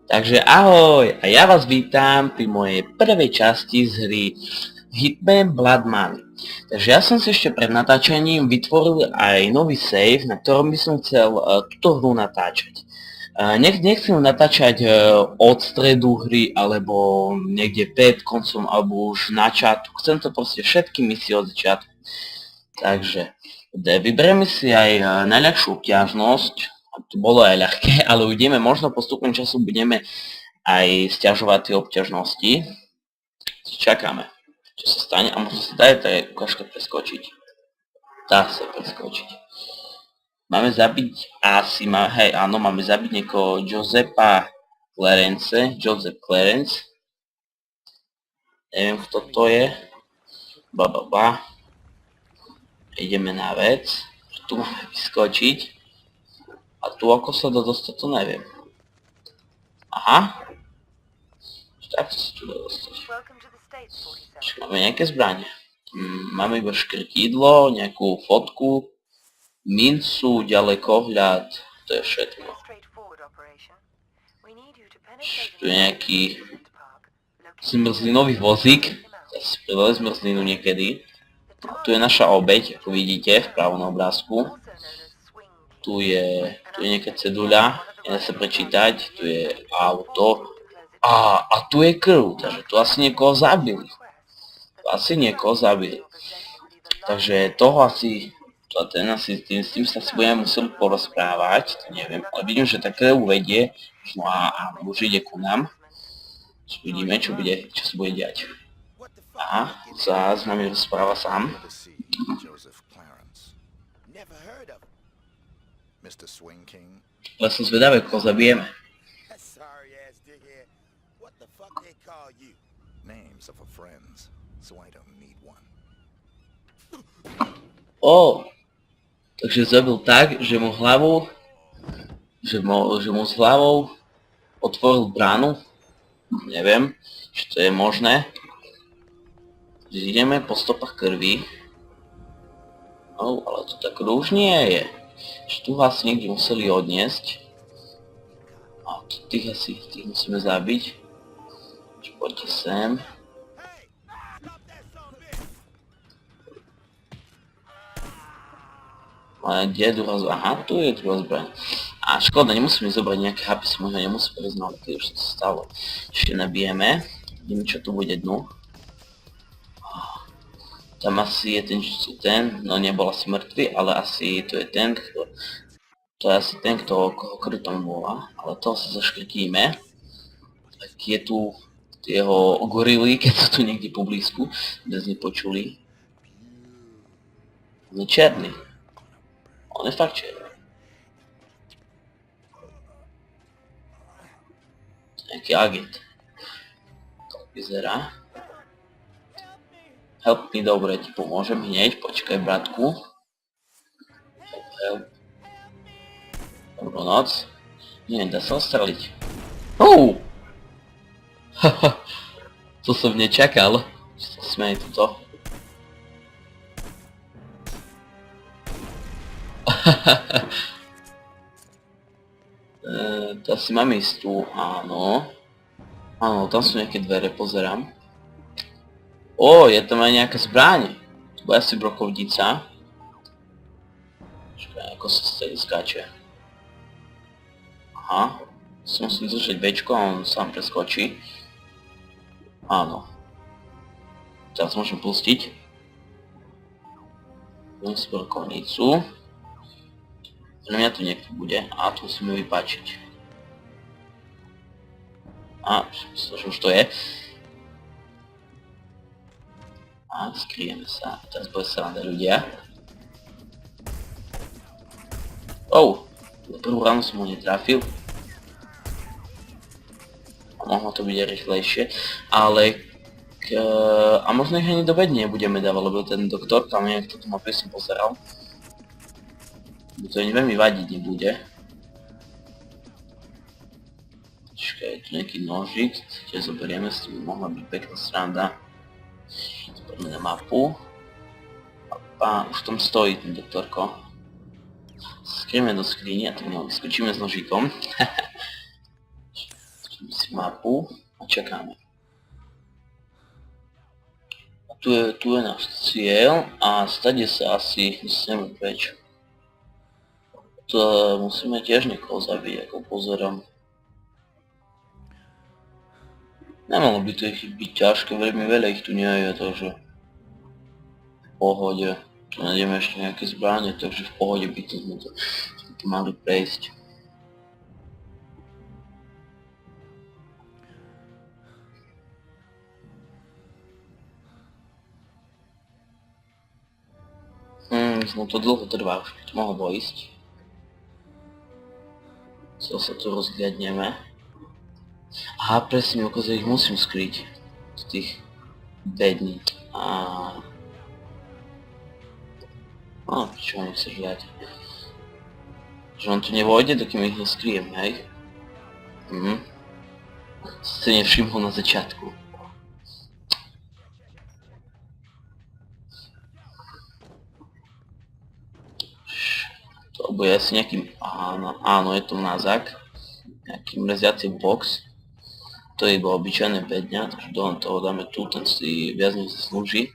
Takže ahoj a ja vás vítam pri mojej prvej časti z hry Hitman Blood Money. Takže ja som si ešte pred natáčaním vytvoril aj nový save, na ktorom by som chcel túto hru natáčať. Nechcem natáčať od stredu hry alebo niekde pred koncom alebo už na čatu. Chcem to proste všetky misie od začiatku. Takže vyberieme si aj najľahšiu obťažnosť. To bolo aj ľahké, ale uvidíme, možno postupom času budeme aj sťažovať tie obťažnosti. Čakáme, čo sa stane a možno sa dá aj ukážka preskočiť. Dá sa preskočiť. Máme zabiť asi, hej, áno, máme zabiť niekoho Josepha Clarence, Joseph Clarence. Neviem, kto to je. Ideme na vec. Tu máme vyskočiť. A tu ako sa dá dostať, to neviem. Aha. Takto sa tu dá dostať. Máme nejaké zbranie. Máme iba škrtidlo, nejakú fotku, mincu, ďalekohľad, to je všetko. Tu je nejaký zmrzlinový vozík, zase priveli zmrzlinu niekedy. Tu je naša obeť, ako vidíte v pravom obrázku. Tu je nejaká ceduľa, nedá sa prečítať, tu je auto. A tu je krv, takže tu asi niekoho zabili. Takže toho asi, s tým sa si budeme museli porozprávať, to neviem, ale vidím, že tá krv vedie, no a už ide ku nám. Vidíme, čo sa bude diať. Aha, sa s nami rozpráva sám. Ale som zvedavý, koho zabijeme. Takže zabil tak, že mu hlavou, že mu s hlavou otvoril bránu. Neviem, či to je možné. Ideme po stopách krvi. Ale to tak už nie je. Že tu asi niekde museli odniesť. A tých musíme zabiť. Poďte sem. A kde je druhá zbraň? Aha, tu je druhá zbraň. A škoda, nemusíme zobrať nejaké hapisy, možno nemusíme priznať, keď už to stalo. Ešte nabijeme. Vidíme, čo tu bude dnu. Tam asi je ten, no nebol asi mŕtvy, ale asi to je ten, koho krv tam bola. Ale toho sa zaškrtíme. Tak je tu jeho gorily, keď sú tu niekde po blízku, bez nepočuli. On je černý. On je fakt černý. Nejaký agent. To vyzerá. Help mi, dobre, ti pomôžem hneď, počkaj, bratku. Help. Dobrú noc. Nie, dá sa ostreliť. Haha, to som nečakal. Čo sa smeje toto. To asi máme ísť tu, áno. Áno, tam sú nejaké dvere, pozerám. Je tam aj nejaká zbraň. To bude asi brokovnica. Počkaj, ako sa stedy skáče. Aha. Si musím držať Bčko a on sám preskočí. Áno. Teraz môžem pustiť. Budem si brokovnicu. Pre mňa tu niekto bude. A tu musíme vypáčiť. Myslím, že už to je. A skryjeme sa. Teraz bude sranda, ľudia. Prvú ránu som ho netrafil. Mohlo to byť rýchlejšie. Ale a možno ich ani do vedenia budeme dávať, lebo ten doktor tam nejak toto mapu som pozeral. To ani veľmi vadiť nebude. Počkaj, tu nejaký nožík, tiež zoberieme, s tým mohla byť pekná sranda. Poďme na mapu. Už tam stojí ten doktorko. Skrieme do skríne a tak vyskočíme s nožíkom. mapu a čakáme. A tu je náš cieľ a stade sa asi dostaneme preč. To musíme tiež niekoho zabiť, ako pozerom. Nemalo by to ich byť ťažké, veľmi veľa ich tu nie je, takže v pohode. Tu nájdeme ešte nejaké zbranie, takže v pohode by to sme to mali prejsť. No to dlho trvá, už by to mohlo ísť. Co sa tu rozhľadneme. Aha, presne, okolo ich musím skryť. Z tých bední. Čo mi chceš dať? Že on tu nevojde, dokým ich neskryjem, hej? Si nevšimol na začiatku. To bude asi nejaký... Áno, je to mrazák. Nejaký mraziaci box. To je iba obyčajné bedňa, takže do toho dáme tu, ten si viac než zaslúži.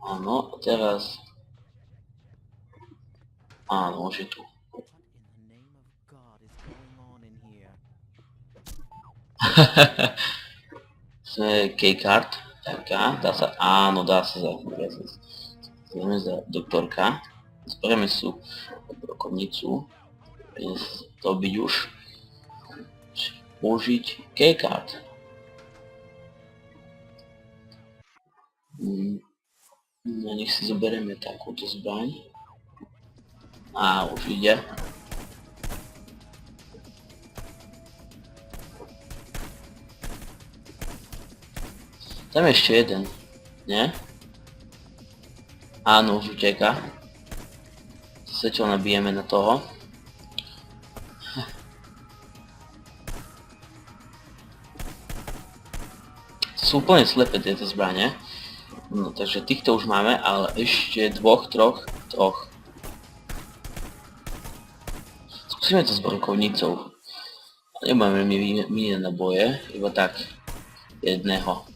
Áno, a teraz... Áno, už je tu. Sme keycard. Taká, dá sa, áno, dá sa zahrať. Zrieme za doktorka. Zberieme sú brokovnicu. To byť už. Použiť keycard. No nech si zoberieme takúto zbraň. Už ide. Tam je ešte jeden, nie? Áno, už uteká. Zatiaľ nabijeme na toho. Sú úplne slepé tieto zbrane. No, takže týchto už máme, ale ešte troch. Skúsime to s brokovnicou. Nebudeme míňať na boje, iba tak. Jedného.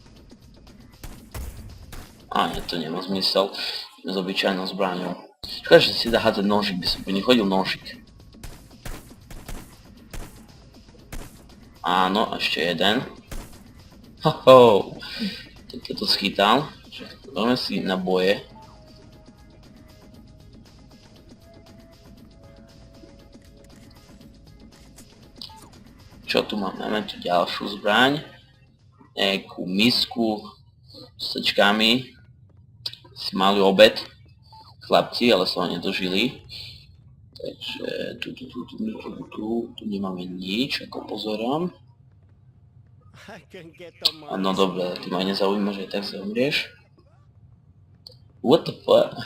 Nie, to nemá zmysel. S obyčajnou zbraňou. Škoda, že si dá hádzať nožík, by som po nich hodil nožík. Áno, ešte jeden. Hoho! Toto to schytal. Dáme si na boje. Čo tu máme? Máme tu ďalšiu zbraň. Nejakú misku s sečkami. Si mali obed. Chlapci, ale sa ho nedožili. Takže tu nemáme nič, ako pozerám. No dobre, ty ma nezaujíma, že tak zomrieš. What the fuck?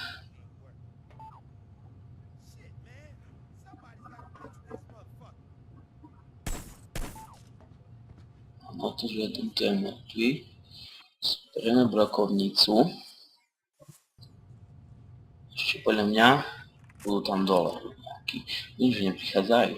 No to, že tento je mŕtvý. Zberieme brokovnicu. Ešte podľa mňa budú tam dole nejakí. Nič neprichádzajú.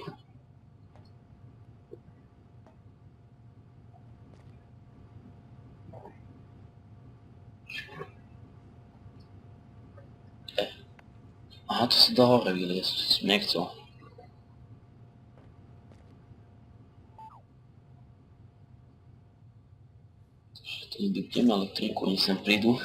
Aha, to sa dá hore vyliesť, to som nechcel. Takže to vypnem elektriku, oni sem prídu.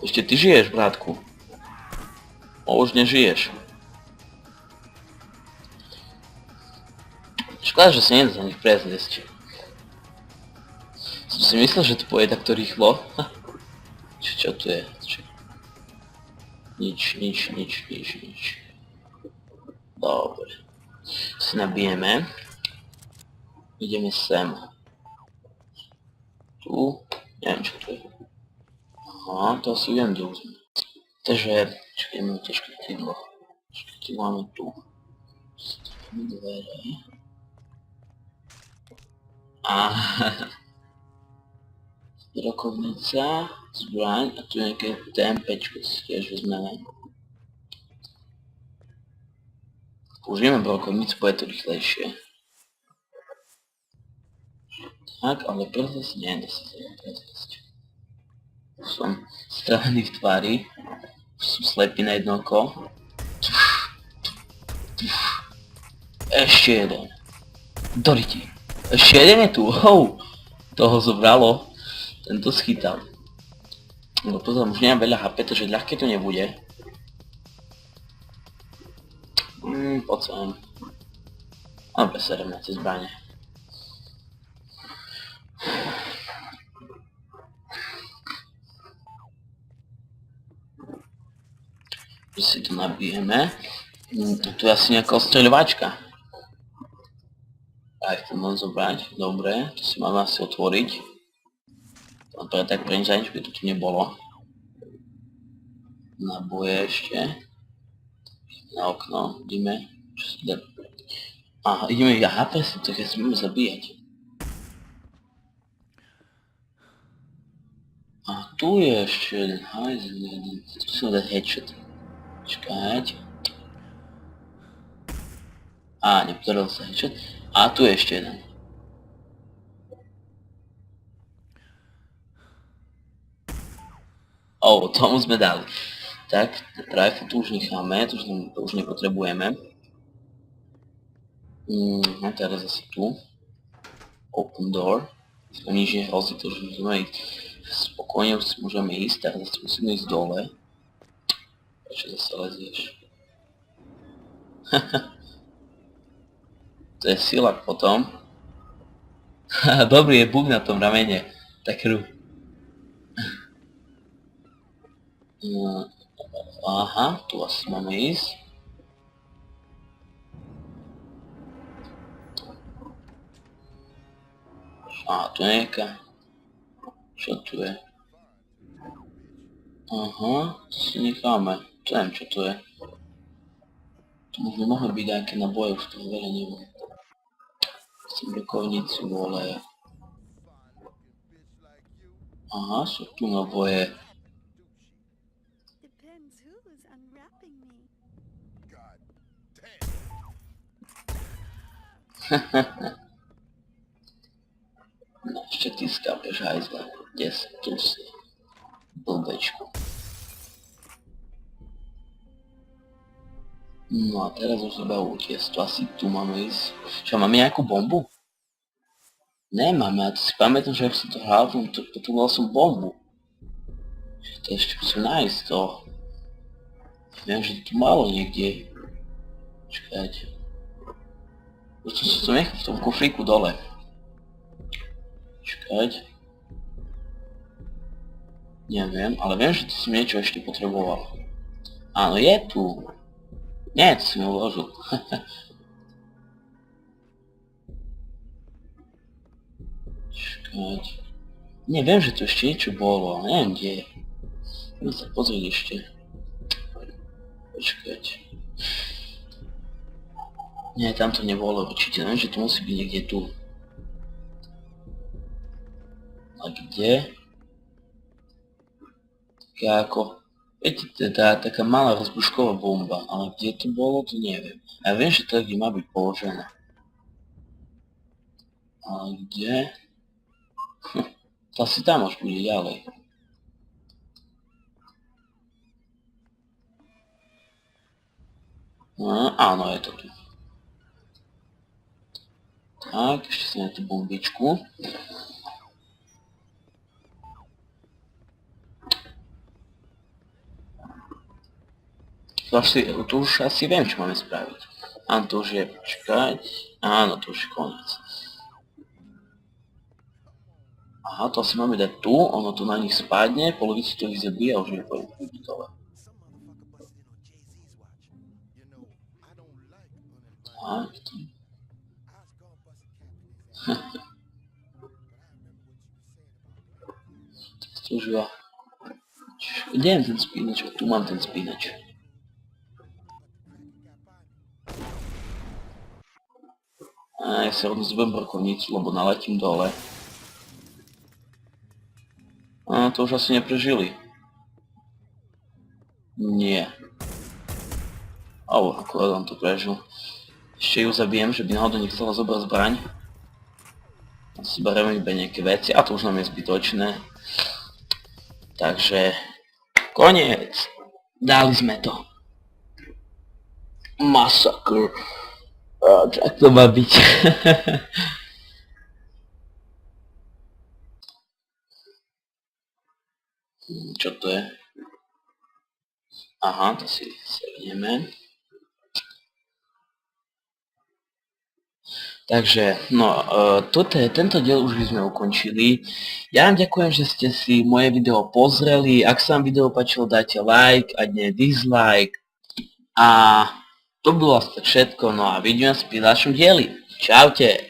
Ešte ty žiješ, brátku. Už nežiješ. Škoda, že sa nedá za nich prezliesť. Som si myslel, že to pôjde takto rýchlo. Čo tu je? Nič. Dobre. Si nabijeme. Ideme sem. Tu. Neviem, čo to je. Aha, to asi viem, kde uzme. Takže, čakaj, máme to škrtidlo. Škrtidlo máme tu. Dvere. A rokovnica, zbraň a tu je nejaké TMPčko, si tiež vezmeme. Použijeme brokovnicu, bude to rýchlejšie. Tak, ale prezesť nie, nedá sa prezesť. Som stravený v tvári. Som slepý na jedno oko. Ešte jeden. Doriti. Ešte jeden je tu. Toho zobralo. Tento schytal. No pozor, už nemám veľa HP, takže ľahké to nebude. Poď sem. Ale serem na tie zbrane. Že si to nabijeme. Tu je asi nejaká ostreľovačka. Aj to mám zobrať. Dobre, to si máme asi otvoriť. Dobre, tak pre nič by to tu nebolo. Naboje ešte. Na okno, ideme. Čo sa dá? Aha, ideme, aha, presne, to keď si budeme zabíjať. A tu je ešte jeden hajzel, jeden. Tu si dať headshot. Čakať. Á, nepodaril sa headshot. A tu je ešte jeden. Tomu sme dali. Tak, rifle tu už necháme, to už nepotrebujeme. A teraz asi tu. Open door. Nič nehrozí, to už môžeme ísť. Spokojne už si môžeme ísť, teraz zase musíme ísť dole. Prečo zase lezieš? To je silak potom. Dobrý je bug na tom ramene. Tak rú. Aha, tu asi máme ísť. Aha, tu je nejaká. Čo tu je? Aha, to si necháme. To neviem, čo to je. Tu možno mohli byť nejaké naboje, už toho veľa neviem. Chcem rokovnicu, vole. Aha, sú tu naboje. No, ešte ty skápeš hajzle. Kde si? Tu si. Blbečku. No a teraz už iba utiesť. To asi tu máme ísť. Čo, máme nejakú bombu? Nemáme, a to si pamätám, že ak som to hral, potreboval som bombu. To ešte musím nájsť to. Viem, že to tu malo niekde. Čakajte. To som nechal v tom kufríku dole. Čakajte. Neviem, ale viem, že tu som niečo ešte potreboval. Áno, je tu. Nie, to som ho vložil. Čakajte. Neviem, že tu ešte niečo bolo, ale neviem, kde je. Idem sa pozrieť ešte. Počkajte. Nie, tam to nebolo určite, neviem, že to musí byť niekde tu. A kde? Taká ako... Viete, taká malá rozbušková bomba, ale kde to bolo, to neviem. Ja viem, že to je, kde má byť položené. Ale kde? To asi tam už bude ďalej. No, áno, je to tu. Tak, ešte si na tú bombičku. To už asi viem, čo máme spraviť. Áno, to už je, počkať. Áno, to už je koniec. Aha, to asi máme dať tu, ono tu na nich spadne, polovici to ich zabije a už nepôjde dole. Tak, to... To už iba... Kde je ten spínač? Tu mám ten spínač. A ja sa rovno zbem brokovnicu, lebo naletím dole. A to už asi neprežili. Nie. Akurát on to prežil. Ešte ju zabijem, že by náhodou nechcela zobrať zbraň. Si bereme iba nejaké veci a to už nám je zbytočné. Takže koniec. Dali sme to. Masakr. Tak to má byť. Čo to je? Aha, to si sevneme. Takže, no, tento diel už by sme ukončili. Ja vám ďakujem, že ste si moje video pozreli. Ak sa vám video páčilo, dajte like, ať nie dislike. A to bolo asi všetko, no a vidíme sa pri ďalšom dieli. Čaute.